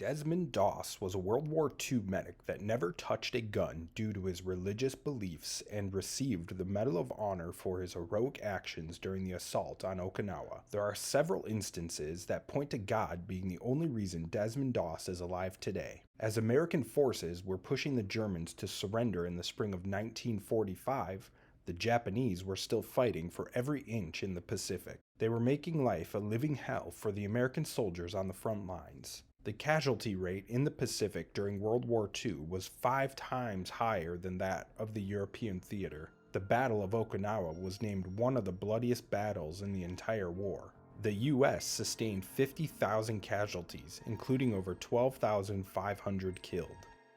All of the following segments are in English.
Desmond Doss was a World War II medic that never touched a gun due to his religious beliefs and received the Medal of Honor for his heroic actions during the assault on Okinawa. There are several instances that point to God being the only reason Desmond Doss is alive today. As American forces were pushing the Germans to surrender in the spring of 1945, the Japanese were still fighting for every inch in the Pacific. They were making life a living hell for the American soldiers on the front lines. The casualty rate in the Pacific during World War II was 5 times higher than that of the European theater. The Battle of Okinawa was named one of the bloodiest battles in the entire war. The U.S. sustained 50,000 casualties, including over 12,500 killed.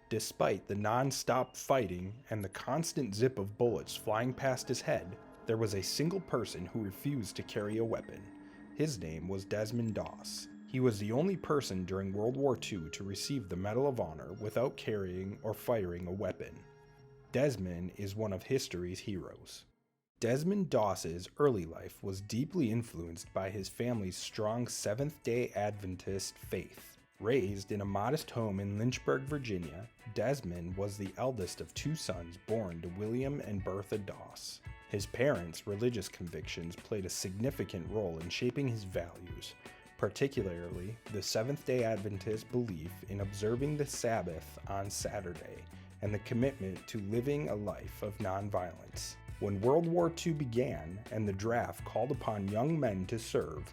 Despite the non-stop fighting and the constant zip of bullets flying past his head, there was a single person who refused to carry a weapon. His name was Desmond Doss. He was the only person during World War II to receive the Medal of Honor without carrying or firing a weapon. Desmond is one of history's heroes. Desmond Doss's early life was deeply influenced by his family's strong Seventh-day Adventist faith. Raised in a modest home in Lynchburg, Virginia, Desmond was the eldest of 2 sons born to William and Bertha Doss. His parents' religious convictions played a significant role in shaping his values, particularly the Seventh-day Adventist belief in observing the Sabbath on Saturday and the commitment to living a life of nonviolence. When World War II began and the draft called upon young men to serve,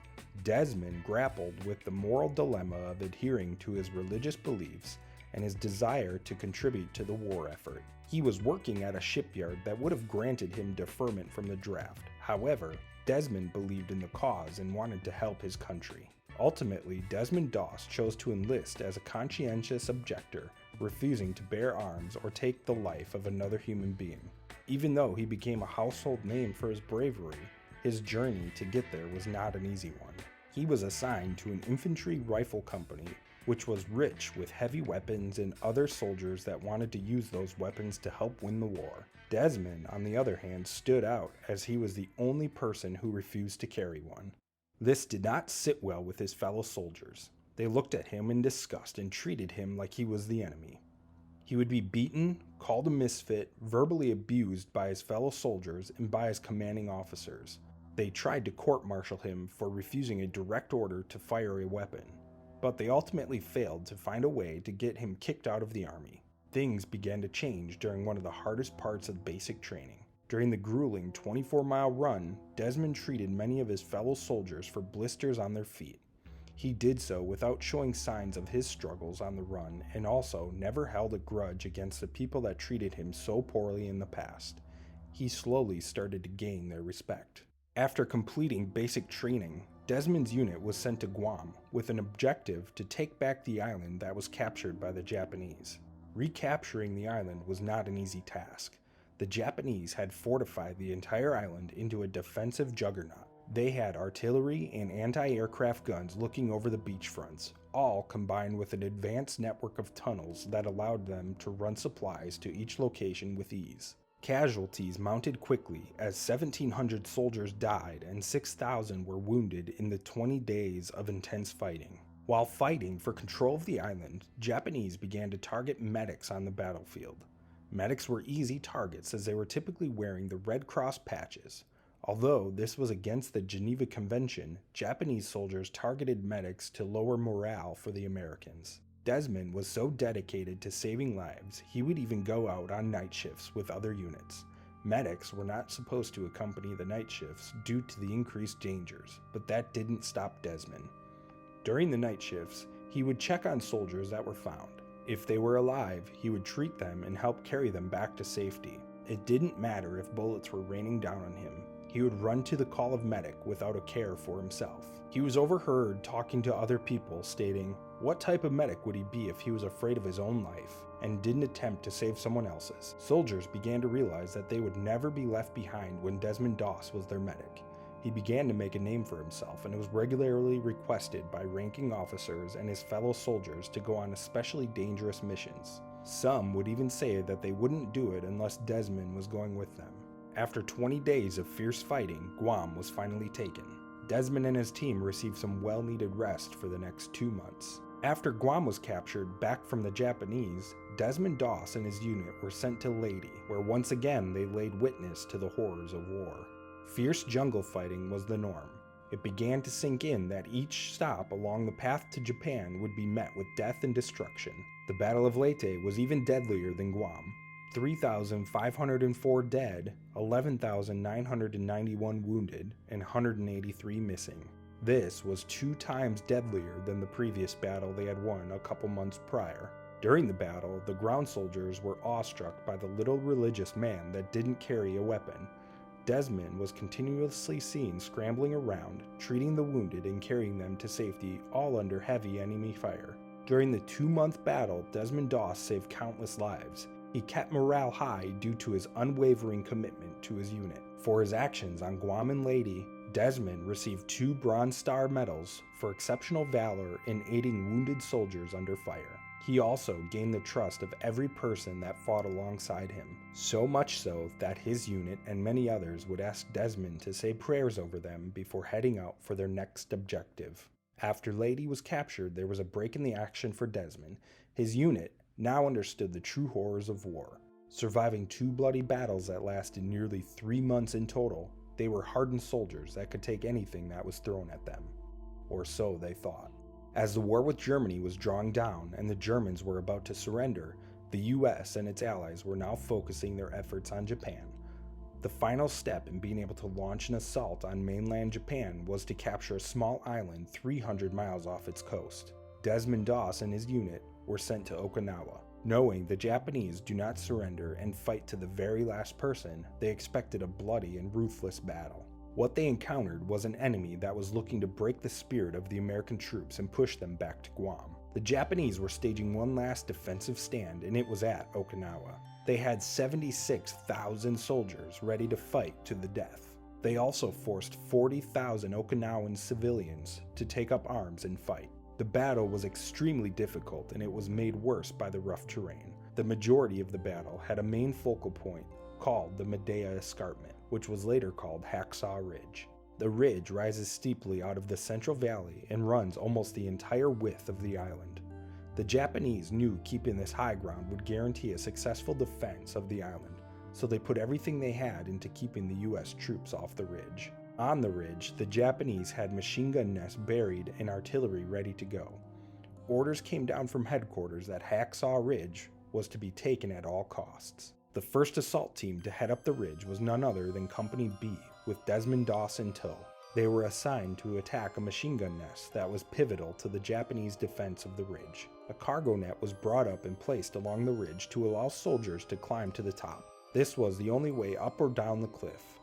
Desmond grappled with the moral dilemma of adhering to his religious beliefs and his desire to contribute to the war effort. He was working at a shipyard that would have granted him deferment from the draft. However, Desmond believed in the cause and wanted to help his country. Ultimately, Desmond Doss chose to enlist as a conscientious objector, refusing to bear arms or take the life of another human being. Even though he became a household name for his bravery, his journey to get there was not an easy one. He was assigned to an infantry rifle company, which was rich with heavy weapons and other soldiers that wanted to use those weapons to help win the war. Desmond, on the other hand, stood out as he was the only person who refused to carry one. This did not sit well with his fellow soldiers. They looked at him in disgust and treated him like he was the enemy. He would be beaten, called a misfit, verbally abused by his fellow soldiers and by his commanding officers. They tried to court-martial him for refusing a direct order to fire a weapon, but they ultimately failed to find a way to get him kicked out of the army. Things began to change during one of the hardest parts of basic training. During the grueling 24-mile run, Desmond treated many of his fellow soldiers for blisters on their feet. He did so without showing signs of his struggles on the run and also never held a grudge against the people that treated him so poorly in the past. He slowly started to gain their respect. After completing basic training, Desmond's unit was sent to Guam with an objective to take back the island that was captured by the Japanese. Recapturing the island was not an easy task. The Japanese had fortified the entire island into a defensive juggernaut. They had artillery and anti-aircraft guns looking over the beachfronts, all combined with an advanced network of tunnels that allowed them to run supplies to each location with ease. Casualties mounted quickly as 1,700 soldiers died and 6,000 were wounded in the 20 days of intense fighting. While fighting for control of the island, Japanese began to target medics on the battlefield. Medics were easy targets as they were typically wearing the Red Cross patches. Although this was against the Geneva Convention, Japanese soldiers targeted medics to lower morale for the Americans. Desmond was so dedicated to saving lives, he would even go out on night shifts with other units. Medics were not supposed to accompany the night shifts due to the increased dangers, but that didn't stop Desmond. During the night shifts, he would check on soldiers that were found. If they were alive, he would treat them and help carry them back to safety. It didn't matter if bullets were raining down on him. He would run to the call of medic without a care for himself. He was overheard talking to other people, stating, what type of medic would he be if he was afraid of his own life and didn't attempt to save someone else's? Soldiers began to realize that they would never be left behind when Desmond Doss was their medic. He began to make a name for himself and was regularly requested by ranking officers and his fellow soldiers to go on especially dangerous missions. Some would even say that they wouldn't do it unless Desmond was going with them. After 20 days of fierce fighting, Guam was finally taken. Desmond and his team received some well-needed rest for the next 2 months. After Guam was captured back from the Japanese, Desmond Doss and his unit were sent to Leyte, where once again they laid witness to the horrors of war. Fierce jungle fighting was the norm. It began to sink in that each stop along the path to Japan would be met with death and destruction. The Battle of Leyte was even deadlier than Guam. 3,504 dead, 11,991 wounded, and 183 missing. This was 2 times deadlier than the previous battle they had won a couple months prior. During the battle, the ground soldiers were awestruck by the little religious man that didn't carry a weapon. Desmond was continuously seen scrambling around, treating the wounded and carrying them to safety, all under heavy enemy fire. During the 2-month battle, Desmond Doss saved countless lives. He kept morale high due to his unwavering commitment to his unit. For his actions on Guam and Leyte, Desmond received 2 Bronze Star medals for exceptional valor in aiding wounded soldiers under fire. He also gained the trust of every person that fought alongside him, so much so that his unit and many others would ask Desmond to say prayers over them before heading out for their next objective. After Leyte was captured, there was a break in the action for Desmond. His unit now understood the true horrors of war. Surviving 2 bloody battles that lasted nearly 3 months in total, they were hardened soldiers that could take anything that was thrown at them. Or so they thought. As the war with Germany was drawing down and the Germans were about to surrender, the US and its allies were now focusing their efforts on Japan. The final step in being able to launch an assault on mainland Japan was to capture a small island 300 miles off its coast. Desmond Doss and his unit were sent to Okinawa. Knowing the Japanese do not surrender and fight to the very last person, they expected a bloody and ruthless battle. What they encountered was an enemy that was looking to break the spirit of the American troops and push them back to Guam. The Japanese were staging one last defensive stand, and it was at Okinawa. They had 76,000 soldiers ready to fight to the death. They also forced 40,000 Okinawan civilians to take up arms and fight. The battle was extremely difficult, and it was made worse by the rough terrain. The majority of the battle had a main focal point called the Medea Escarpment, which was later called Hacksaw Ridge. The ridge rises steeply out of the Central Valley and runs almost the entire width of the island. The Japanese knew keeping this high ground would guarantee a successful defense of the island, so they put everything they had into keeping the US troops off the ridge. On the ridge, the Japanese had machine gun nests buried and artillery ready to go. Orders came down from headquarters that Hacksaw Ridge was to be taken at all costs. The first assault team to head up the ridge was none other than Company B, with Desmond Doss in tow. They were assigned to attack a machine gun nest that was pivotal to the Japanese defense of the ridge. A cargo net was brought up and placed along the ridge to allow soldiers to climb to the top. This was the only way up or down the cliff.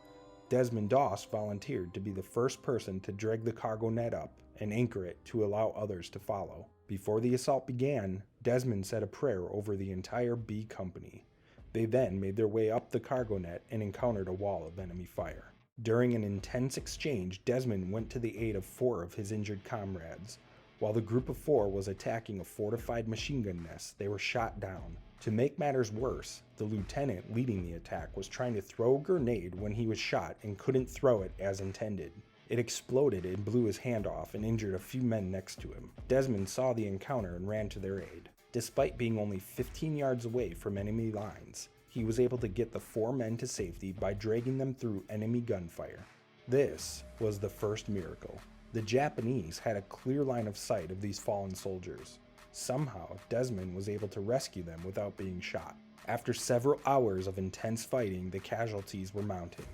Desmond Doss volunteered to be the first person to drag the cargo net up and anchor it to allow others to follow. Before the assault began, Desmond said a prayer over the entire B Company. They then made their way up the cargo net and encountered a wall of enemy fire. During an intense exchange, Desmond went to the aid of 4 of his injured comrades. While the group of 4 was attacking a fortified machine gun nest, they were shot down. To make matters worse, the lieutenant leading the attack was trying to throw a grenade when he was shot and couldn't throw it as intended. It exploded and blew his hand off and injured a few men next to him. Desmond saw the encounter and ran to their aid. Despite being only 15 yards away from enemy lines, he was able to get the 4 men to safety by dragging them through enemy gunfire. This was the first miracle. The Japanese had a clear line of sight of these fallen soldiers. Somehow, Desmond was able to rescue them without being shot. After several hours of intense fighting, the casualties were mounting.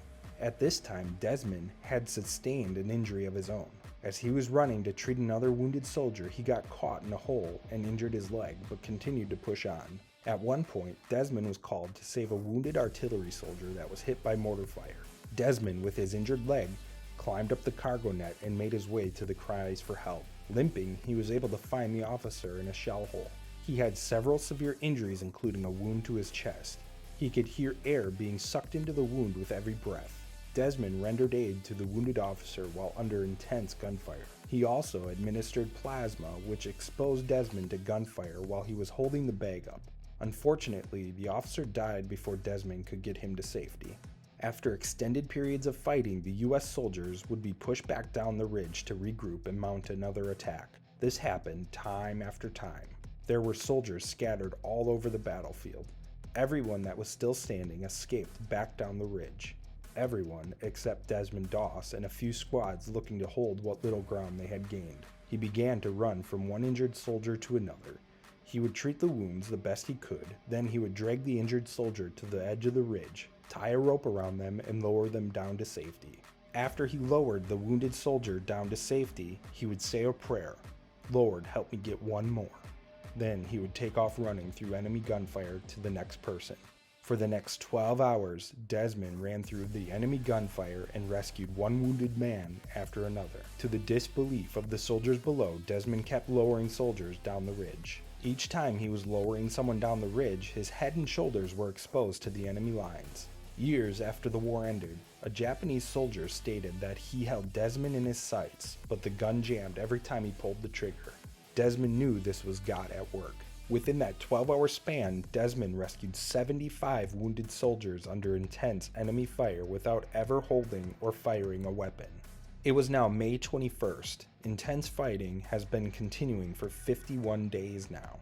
At this time, Desmond had sustained an injury of his own. As he was running to treat another wounded soldier, he got caught in a hole and injured his leg, but continued to push on. At one point, Desmond was called to save a wounded artillery soldier that was hit by mortar fire. Desmond, with his injured leg, climbed up the cargo net and made his way to the cries for help. Limping, he was able to find the officer in a shell hole. He had several severe injuries, including a wound to his chest. He could hear air being sucked into the wound with every breath. Desmond rendered aid to the wounded officer while under intense gunfire. He also administered plasma, which exposed Desmond to gunfire while he was holding the bag up. Unfortunately, the officer died before Desmond could get him to safety. After extended periods of fighting, the US soldiers would be pushed back down the ridge to regroup and mount another attack. This happened time after time. There were soldiers scattered all over the battlefield. Everyone that was still standing escaped back down the ridge. Everyone except Desmond Doss and a few squads looking to hold what little ground they had gained. He began to run from one injured soldier to another. He would treat the wounds the best he could, then he would drag the injured soldier to the edge of the ridge, tie a rope around them, and lower them down to safety. After he lowered the wounded soldier down to safety, he would say a prayer, "Lord, help me get one more." Then he would take off running through enemy gunfire to the next person. For the next 12 hours, Desmond ran through the enemy gunfire and rescued one wounded man after another. To the disbelief of the soldiers below, Desmond kept lowering soldiers down the ridge. Each time he was lowering someone down the ridge, his head and shoulders were exposed to the enemy lines. Years after the war ended, a Japanese soldier stated that he held Desmond in his sights, but the gun jammed every time he pulled the trigger. Desmond knew this was God at work. Within that 12-hour span, Desmond rescued 75 wounded soldiers under intense enemy fire without ever holding or firing a weapon. It was now May 21st. Intense fighting has been continuing for 51 days now.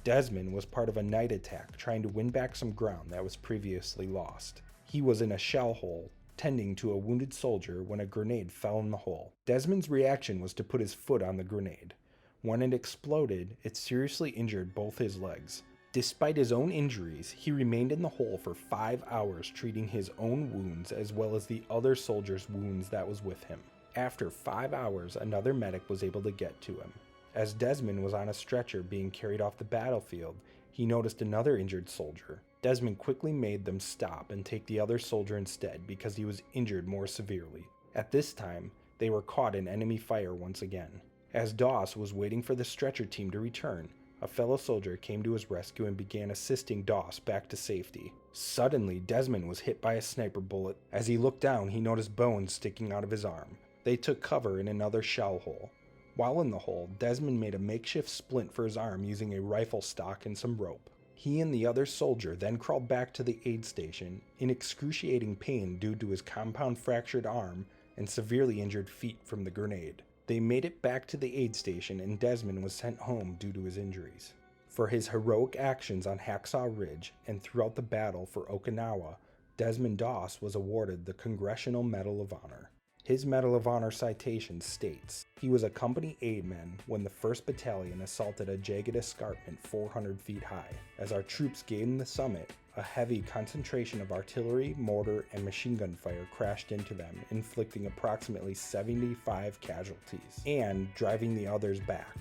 Desmond was part of a night attack trying to win back some ground that was previously lost. He was in a shell hole, tending to a wounded soldier when a grenade fell in the hole. Desmond's reaction was to put his foot on the grenade. When it exploded, it seriously injured both his legs. Despite his own injuries, he remained in the hole for 5 hours treating his own wounds as well as the other soldier's wounds that was with him. After 5 hours, another medic was able to get to him. As Desmond was on a stretcher being carried off the battlefield, he noticed another injured soldier. Desmond quickly made them stop and take the other soldier instead because he was injured more severely. At this time, they were caught in enemy fire once again. As Doss was waiting for the stretcher team to return, a fellow soldier came to his rescue and began assisting Doss back to safety. Suddenly, Desmond was hit by a sniper bullet. As he looked down, he noticed bones sticking out of his arm. They took cover in another shell hole. While in the hole, Desmond made a makeshift splint for his arm using a rifle stock and some rope. He and the other soldier then crawled back to the aid station in excruciating pain due to his compound fractured arm and severely injured feet from the grenade. They made it back to the aid station and Desmond was sent home due to his injuries. For his heroic actions on Hacksaw Ridge and throughout the battle for Okinawa, Desmond Doss was awarded the Congressional Medal of Honor. His Medal of Honor citation states, he was a company aidman when the 1st Battalion assaulted a jagged escarpment 400 feet high. As our troops gained the summit, a heavy concentration of artillery, mortar, and machine gun fire crashed into them, inflicting approximately 75 casualties, and driving the others back.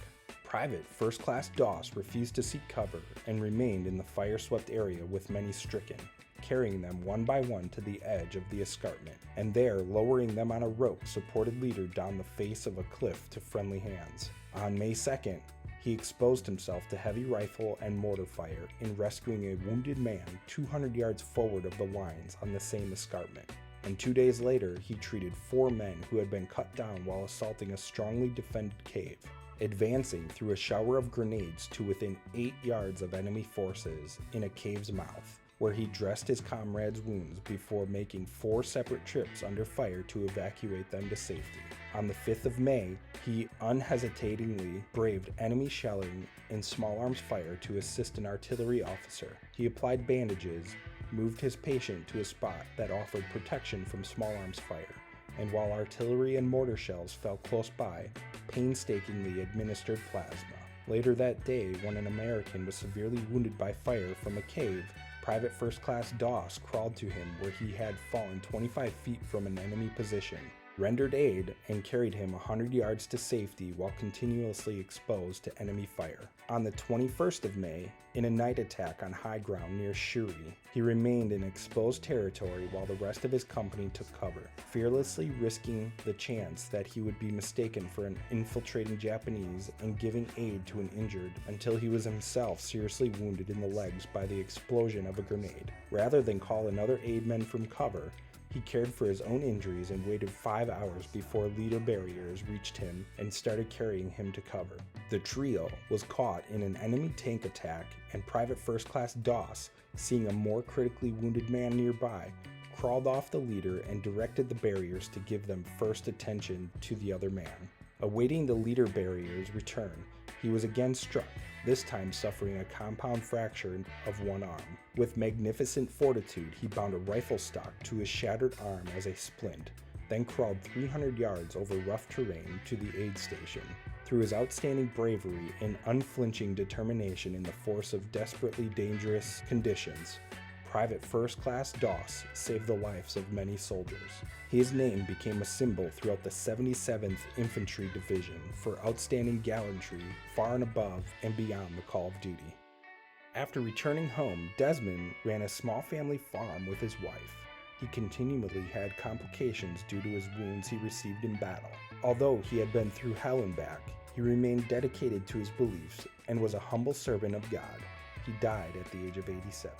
Private First Class Doss refused to seek cover and remained in the fire-swept area with many stricken, carrying them one by one to the edge of the escarpment, and there lowering them on a rope supported leader down the face of a cliff to friendly hands. On May 2nd, he exposed himself to heavy rifle and mortar fire in rescuing a wounded man 200 yards forward of the lines on the same escarpment. And 2 days later, he treated 4 men who had been cut down while assaulting a strongly defended cave, advancing through a shower of grenades to within 8 yards of enemy forces in a cave's mouth, where he dressed his comrades' wounds before making 4 separate trips under fire to evacuate them to safety. On the 5th of May, he unhesitatingly braved enemy shelling and small arms fire to assist an artillery officer. He applied bandages, moved his patient to a spot that offered protection from small arms fire, and while artillery and mortar shells fell close by, painstakingly administered plasma. Later that day, when an American was severely wounded by fire from a cave, Private First Class Doss crawled to him where he had fallen 25 feet from an enemy position, rendered aid, and carried him 100 yards to safety while continuously exposed to enemy fire. On the 21st of May, in a night attack on high ground near Shuri, he remained in exposed territory while the rest of his company took cover, fearlessly risking the chance that he would be mistaken for an infiltrating Japanese and giving aid to an injured until he was himself seriously wounded in the legs by the explosion of a grenade. Rather than call another aidman from cover, he cared for his own injuries and waited 5 hours before leader barriers reached him and started carrying him to cover. The trio was caught in an enemy tank attack, and Private First Class Doss, seeing a more critically wounded man nearby, crawled off the leader and directed the barriers to give them first attention to the other man. Awaiting the leader barrier's return, he was again struck, this time suffering a compound fracture of one arm. With magnificent fortitude, he bound a rifle stock to his shattered arm as a splint, then crawled 300 yards over rough terrain to the aid station. Through his outstanding bravery and unflinching determination in the force of desperately dangerous conditions, Private First Class Doss saved the lives of many soldiers. His name became a symbol throughout the 77th Infantry Division for outstanding gallantry far and above and beyond the call of duty. After returning home, Desmond ran a small family farm with his wife. He continually had complications due to his wounds he received in battle. Although he had been through hell and back, he remained dedicated to his beliefs and was a humble servant of God. He died at the age of 87.